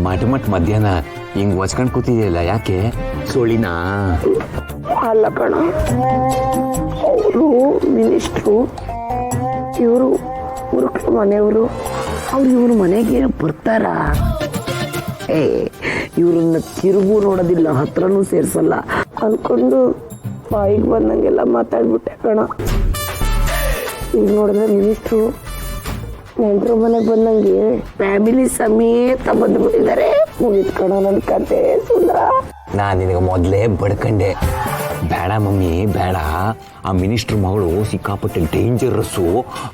ಮಟ್ ಮಧ್ಯಾಹ್ನ ಹಿಂಗ್ ಒಚ್ಕೊಂಡ್ ಕೂತಿದೆಯಲ್ಲ, ಯಾಕೆ? ಸೋಳಿನಾ? ಅಲ್ಲ ಕಣ, ಅವರು ಮಿನಿಸ್ಟ್ರು, ಇವರು ಮನೆಯವರು, ಅವ್ರು ಇವ್ರ ಮನೆಗೆ ಬರ್ತಾರ? ಇವ್ರನ್ನ ತಿರುಗು ನೋಡೋದಿಲ್ಲ, ಹತ್ರನೂ ಸೇರ್ಸಲ್ಲ ಅನ್ಕೊಂಡು ಬಾಯಿಗೆ ಬಂದಂಗೆಲ್ಲ ಮಾತಾಡ್ಬಿಟ್ಟೆ ಕಣ. ಈಗ ನೋಡಿದ್ರೆ ಮಿನಿಸ್ಟ್ರು ನೆಂಟ್ರ ಮನೆಗೆ ಬಂದಂಗೆ ಫ್ಯಾಮಿಲಿ ಸಮೇತ ಬಂದ್ಬಿಟ್ಟಿದ್ದಾರೆ. ಮುಗಿತ್ ಕಣ ನನ್ನ ಕತೆ ಸುಂದರ. ನಾನು ನಿನಗೆ ಮೊದಲೇ ಬಡ್ಕಂಡೆ, ಬೇಡ ಮಮ್ಮಿ ಬೇಡ, ಆ ಮಿನಿಸ್ಟ್ರ್ ಮಗಳು ಸಿಕ್ಕಾಪಟ್ಟೆ ಡೇಂಜರಸ್ಸು,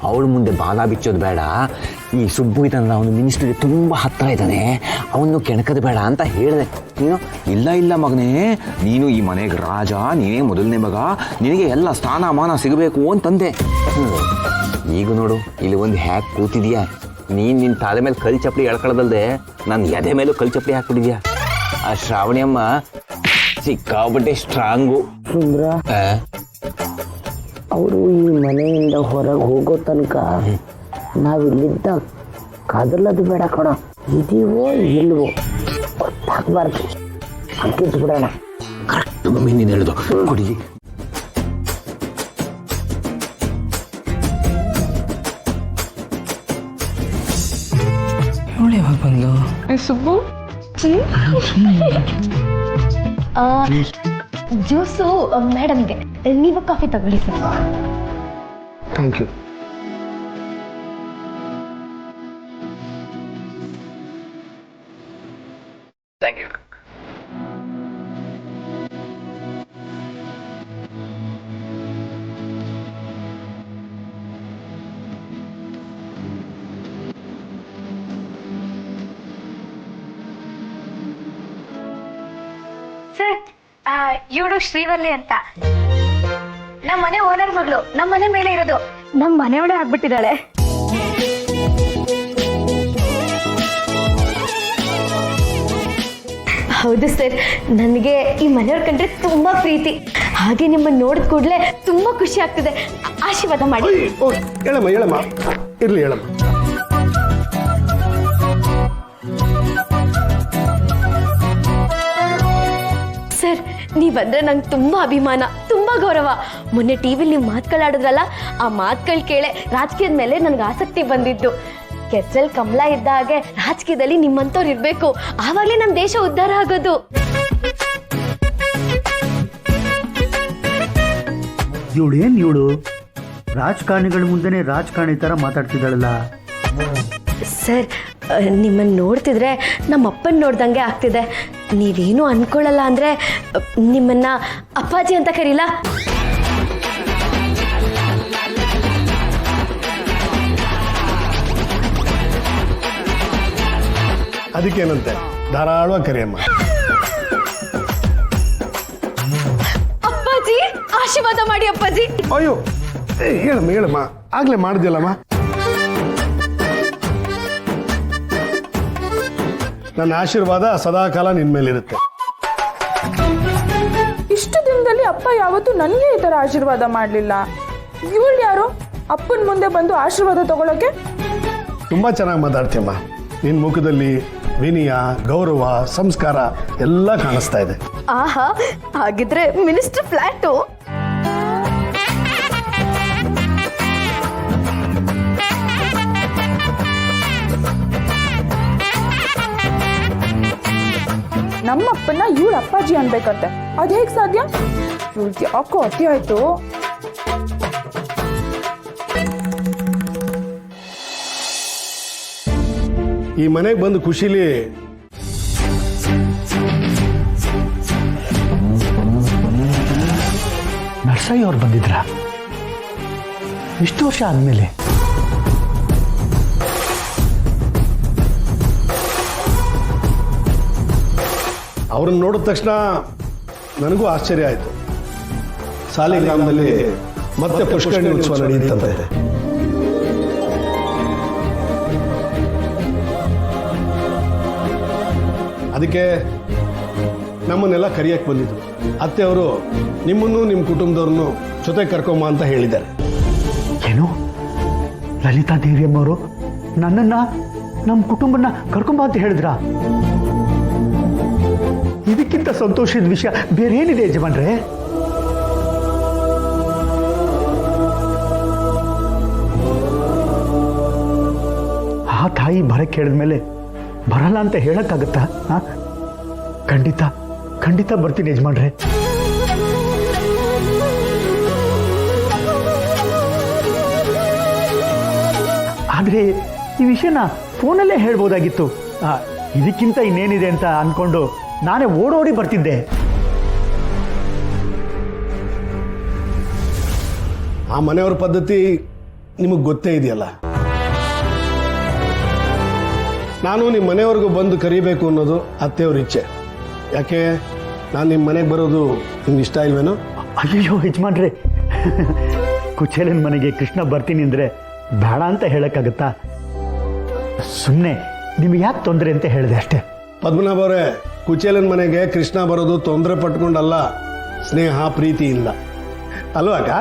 ಅವಳ ಮುಂದೆ ಬಾಲ ಬಿಚ್ಚೋದು ಬೇಡ. ಈ ಸುಬ್ಬು ಇದ್ದಾನಲ್ಲ, ಅವನು ಮಿನಿಸ್ಟ್ರಿಗೆ ತುಂಬ ಹತ್ತಿರ ಇದ್ದಾನೆ, ಅವನು ಕೆಣಕದ ಬೇಡ ಅಂತ ಹೇಳಿದೆ. ನೀನು ಇಲ್ಲ ಮಗನೇ, ನೀನು ಈ ಮನೆಗೆ ರಾಜ, ನೀನೇ ಮೊದಲನೇ ಮಗ, ನಿನಗೆ ಎಲ್ಲ ಸ್ಥಾನಮಾನ ಸಿಗಬೇಕು ಅಂತಂದೆ. ಈಗ ನೋಡು, ಇಲ್ಲಿ ಒಂದು ಹ್ಯಾಕ್ ಕೂತಿದ್ಯಾ ನೀನು. ನಿನ್ನ ತಲೆ ಮೇಲೆ ಕಲ್ ಚಪ್ಪಲಿ ಎಳ್ಕೊಳ್ಳೋದಲ್ದೆ ನಾನು ಎದೆ ಮೇಲೂ ಕಲ್ ಚಪ್ಪಲಿ ಹಾಕ್ಬಿಟ್ಟಿದ್ಯಾ. ಆ ಶ್ರಾವಣಿ ಅಮ್ಮ ಸಿಕ್ಕಾಪಟ್ಟೆ ಸ್ಟ್ರಾಂಗು. ಸುಂದ್ರ, ಅವರು ಈ ಮನೆಯಿಂದ ಹೊರಗೆ ಹೋಗೋ ತನಕ ನಾವಿಲ್ಲಿದ್ದ ಕದಲದು ಬೇಡ ಕಣ. ಇದೀವೋ ಇಲ್ವೋ ಗೊತ್ತಾಗಬಾರ್ದು, ಅಂಕಿತ್ ಬಿಡೋಣ. ಕರೆಕ್ಟ್ ಮಮ್ಮಿ ನೀನು ಹೇಳೋದು. ಕುಡಿ. ಯಾವಾಗ ಬಂದು ಸುಬ್ಬು ಜ್ಯೂಸು ಮೇಡಮ್ಗೆ, ನೀವು ಕಾಫಿ ತಗೊಳ್ಳಿ sir. Thank you. Thank you. Sir, ಇವಳು ಶ್ರೀವಲ್ಲಿ ಅಂತ, ನಮ್ಮ ಮನೆ ಓನರ್ ಮಗಳು, ನಮ್ಮ ಮನೆ ಮೇಲೆ ಇರೋದು, ನಮ್ಮ ಮನೆಯೊಳಗೆ ಆಗ್ಬಿಟ್ಟಿದ್ದಾಳೆ. ಹೌದು ಸರ್, ನನಗೆ ಈ ಮನೆಯವ್ರ ಕಂಡ್ರೆ ತುಂಬಾ ಪ್ರೀತಿ. ಹಾಗೆ ನಿಮ್ಮನ್ನು ನೋಡಿದ ಕೂಡಲೇ ತುಂಬಾ ಖುಷಿ ಆಗ್ತಿದೆ. ಆಶೀರ್ವಾದ ಮಾಡಿ. ಹೇಳಮ್ಮ ಇರ್ಲಿ ಹೇಳಮ್ಮ. ಸರ್, ನೀವಂದ್ರೆ ನಂಗೆ ತುಂಬಾ ಅಭಿಮಾನ, ತುಂಬಾ ಗೌರವ. ಮೊನ್ನೆ ಟಿವಿಲಿ ನೀವು ಮಾತುಗಳಾಡಿದ್ರಲ್ಲ, ಆ ಮಾತುಗಳು ಕೇಳೆ ರಾಜಕೀಯದ ಮೇಲೆ ನನಗೆ ಆಸಕ್ತಿ ಬಂದಿದ್ದು. ಕೆಸರಲ್ಲಿ ಕಮಲ ಇದ್ದ ಹಾಗೆ ರಾಜಕೀಯದಲ್ಲಿ ನಿಮ್ಮಂತವ್ರು ಇರ್ಬೇಕು, ಆವಾಗಲೇ ನಮ್ಮ ದೇಶ ಉದ್ಧಾರ ಆಗೋದು. ಇವಳು ರಾಜಕಾರಣಿಗಳ ಮುಂದೆನೆ ರಾಜಕಾರಣಿ ತರ ಮಾತಾಡ್ತಿದ್ದಾಳಲ್ಲ. ಸರ್, ನಿಮ್ಮನ್ನು ನೋಡ್ತಿದ್ರೆ ನಮ್ಮ ಅಪ್ಪನ ನೋಡ್ದಂಗೆ ಆಗ್ತಿದೆ. ನೀವೇನು ಅನ್ಕೊಳ್ಳಲ್ಲ ಅಂದ್ರೆ ನಿಮ್ಮನ್ನ ಅಪ್ಪಾಜಿ ಅಂತ ಕರೀಲ? ಅದಕ್ಕೇನಂತೆ, ಧಾರಾಳವಾಗಿ ಕರಿಯಮ್ಮ. ಅಪ್ಪಾಜಿ, ಆಶೀರ್ವಾದ ಮಾಡಿ ಅಪ್ಪಾಜಿ. ಅಯ್ಯೋ, ಹೇಳಮ್ಮ ಆಗ್ಲೇ ಮಾಡಿದ್ಯಲ್ಲಮ್ಮ. ನನ್ನ ಆಶೀರ್ವಾದ ಸದಾಕಾಲ ನಿನ್ ಮೇಲಿರುತ್ತೆ. ಇಷ್ಟು ದಿನದಲ್ಲಿ ಅಪ್ಪ ಯಾವತ್ತೂ ನನಗೆ ಈ ತರ ಆಶೀರ್ವಾದ ಮಾಡಲಿಲ್ಲ. ಇವಳು ಯಾರು ಅಪ್ಪನ ಮುಂದೆ ಬಂದು ಆಶೀರ್ವಾದ ತಗೊಳಕ್ಕೆ? ತುಂಬಾ ಚೆನ್ನಾಗಿ ಮಾತಾಡ್ತೀಯಮ್ಮ. ನಿನ್ ಮುಖದಲ್ಲಿ ವಿನಯ, ಗೌರವ, ಸಂಸ್ಕಾರ ಎಲ್ಲ ಕಾಣಿಸ್ತಾ ಇದೆ. ಆಹಾ, ಹಾಗಿದ್ರೆ ಮಿನಿಸ್ಟರ್ ಫ್ಲಾಟು. ನಮ್ಮಪ್ಪನ ಇವಳು ಅಪ್ಪಾಜಿ ಅನ್ಬೇಕಂತೆ, ಅದ್ ಹೇಗ್ ಸಾಧ್ಯ? ಇವಳಿಗೆ ಯಾಕೋ ಅತಿ ಆಯ್ತು. ಈ ಮನೆಗೆ ಬಂದು ಖುಷಿಲಿ ನರ್ಸಯ್ಯ ಅವ್ರು ಬಂದಿದ್ರ ಇಷ್ಟು ವರ್ಷ ಆದ್ಮೇಲೆ? ಅವ್ರನ್ನ ನೋಡಿದ ತಕ್ಷಣ ನನಗೂ ಆಶ್ಚರ್ಯ ಆಯಿತು. ಸಾಲಿಗ್ರಾಮದಲ್ಲಿ ಮತ್ತೆ ಪುಷ್ಕರಣಿ ಉತ್ಸವ ನಡೆಯುತ್ತಂತೆ. ಅದಕ್ಕೆ ನಮ್ಮನ್ನೆಲ್ಲ ಕರಿಯಕ್ಕೆ ಬಂದಿದ್ರು. ಅತ್ತೆ ಅವರು ನಿಮ್ಮನ್ನು ನಿಮ್ಮ ಕುಟುಂಬದವ್ರನ್ನು ಜೊತೆ ಕರ್ಕೊಂಬ ಅಂತ ಹೇಳಿದ್ದಾರೆ. ಏನು, ಲಲಿತಾ ದೇವಿಯಮ್ಮವರು ನನ್ನನ್ನ ನಮ್ಮ ಕುಟುಂಬನ ಕರ್ಕೊಂಬ ಅಂತ ಹೇಳಿದ್ರಾ? ಇದಕ್ಕಿಂತ ಸಂತೋಷದ ವಿಷಯ ಬೇರೆ ಏನಿದೆ ಯಜಮಾನ್ರೆ? ಆ ತಾಯಿ ಬರಕ್ಕೆ ಹೇಳಿದ್ಮೇಲೆ ಬರಲ್ಲ ಅಂತ ಹೇಳಕ್ಕಾಗತ್ತಾ? ಖಂಡಿತ ಖಂಡಿತ ಬರ್ತೀನಿ ಯಜಮಾನ್ರೆ. ಆದರೆ ಈ ವಿಷಯನ ಫೋನಲ್ಲೇ ಹೇಳ್ಬೋದಾಗಿತ್ತು. ಇದಕ್ಕಿಂತ ಇನ್ನೇನಿದೆ ಅಂತ ಅಂದ್ಕೊಂಡು ನಾನೇ ಓಡೋಡಿ ಬರ್ತಿದ್ದೆ. ಆ ಮನೆಯವ್ರ ಪದ್ಧತಿ ನಿಮಗೆ ಗೊತ್ತೇ ಇದೆಯಲ್ಲ. ನಾನು ನಿಮ್ಮ ಮನೆಯವ್ರಿಗೂ ಬಂದು ಕರಿಬೇಕು ಅನ್ನೋದು ಅತ್ತೆಯವ್ರ ಇಚ್ಛೆ. ಯಾಕೆ ನಾನು ನಿಮ್ಮ ಮನೆಗೆ ಬರೋದು ನಿಮ್ಗೆ ಇಷ್ಟ ಇಲ್ವೇನೋ? ಅಯ್ಯೋ ಯಜಮಾನ್ರೆ, ಕುಚೇಲನ್ ಮನೆಗೆ ಕೃಷ್ಣ ಬರ್ತೀನಿ ಅಂದರೆ ಬೇಡ ಅಂತ ಹೇಳೋಕ್ಕಾಗತ್ತಾ? ಸುಮ್ಮನೆ ನಿಮ್ಗೆ ಯಾಕೆ ತೊಂದರೆ ಅಂತ ಹೇಳಿದೆ ಅಷ್ಟೇ. ಪದ್ಮನಾಭ ಅವರೇ, ಕುಚೇಲನ್ ಮನೆಗೆ ಕೃಷ್ಣ ಬರೋದು ತೊಂದರೆ ಪಟ್ಕೊಂಡಲ್ಲ, ಸ್ನೇಹ ಪ್ರೀತಿಯಿಂದ ಅಲ್ವಾ ಅಕ್ಕ?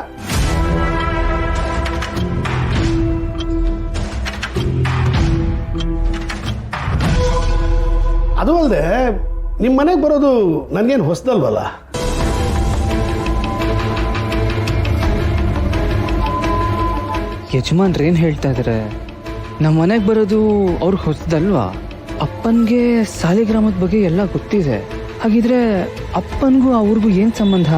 ಅದು ಅಲ್ಲದೆ ನಿಮ್ಮ ಮನೆಗೆ ಬರೋದು ನನಗೇನು ಹೊಸದಲ್ವಲ್ಲ. ಯಜಮಾನ್ರು ಏನು ಹೇಳ್ತಾ ಇದ್ದಾರೆ? ನಮ್ಮ ಮನೆಗೆ ಬರೋದು ಅವ್ರಿಗೆ ಹೊಸದಲ್ವಾ? ಅಪ್ಪನಿಗೆ ಸಾಲಿಗ್ರಾಮದ ಬಗ್ಗೆ ಎಲ್ಲ ಗೊತ್ತಿದೆ. ಹಾಗಿದ್ರೆ ಅಪ್ಪನಿಗೂ ಅವ್ರಿಗೂ ಏನು ಸಂಬಂಧ?